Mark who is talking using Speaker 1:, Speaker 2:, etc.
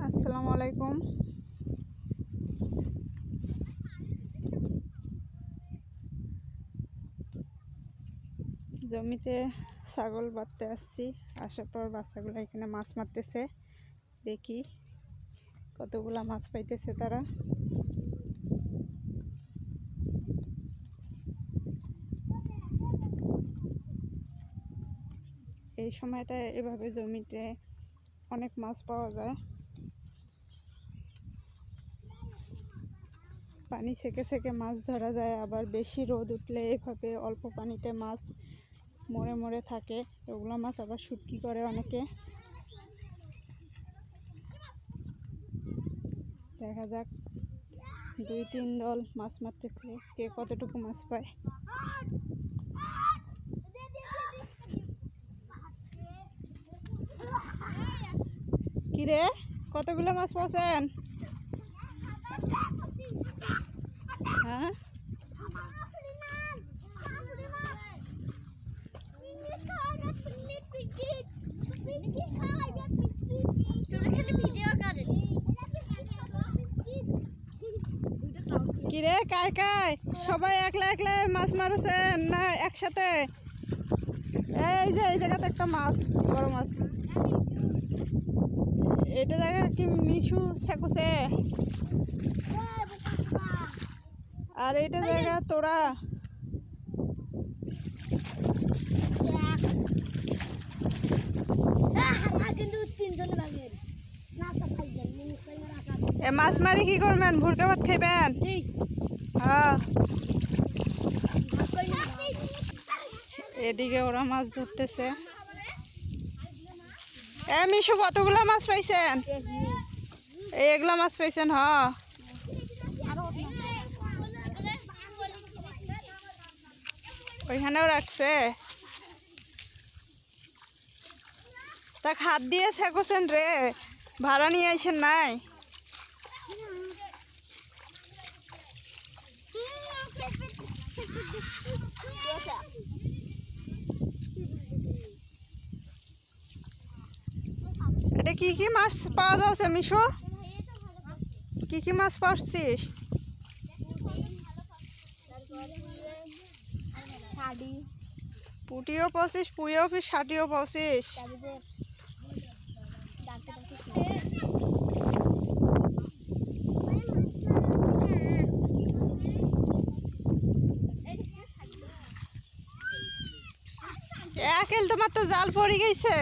Speaker 1: আসসালামু আলাইকুম। জমিতে ছাগল বাঁধতে আসছি। আসার পর বাচ্চাগুলো এখানে মাছ মারতেছে, দেখি কতগুলা মাছ পাইতেছে তারা। এই সময়টা এভাবে জমিতে অনেক মাছ পাওয়া যায়। পানি ছেঁকে ছেঁকে মাছ ধরা যায়, আবার বেশি রোদ উঠলে এভাবে অল্প পানিতে মাছ মরে মরে থাকে। ওগুলো মাছ আবার শুটকি করে অনেকে। দেখা যাক 2-3 দল মাছ মারতেছে, কে কতটুকু মাছ পায়। কিরে, কতগুলো মাছ পাচ্ছেন? হ্যাঁ, কিরে কায় কায় সবাই একলা একলা মাছ মারছেন না একসাথে? এই যে এই জায়গাতে একটা মাছ, বড় মাছ। এটা জায়গা কি মিশু ছেকুছে? আর এটা জায়গা তোরা? এ মাছ মারি কি করবেন? ভুরকা ভাত খাইবেন? হ্যাঁ। এদিকে ওরা মাছ ধরতেছে। এ মিশু, কতগুলা মাছ পাইছেন? এগুলা মাছ পাইছেন? হ্যাঁ, ওইখানেও রাখছে। তা হাত দিয়ে ছেকছেন রে, ভাড়া নিয়ে আইসেন নাই? এটা কি কি মাছ পাওয়া যাচ্ছে মিশু? কি কি মাছ পাচ্ছিস? পুটিও পাচ্ছিস, পুঁইও ফিস, ষাটিও পাচ্ছিস। একেল তোমার তো জাল পড়ে গেছে।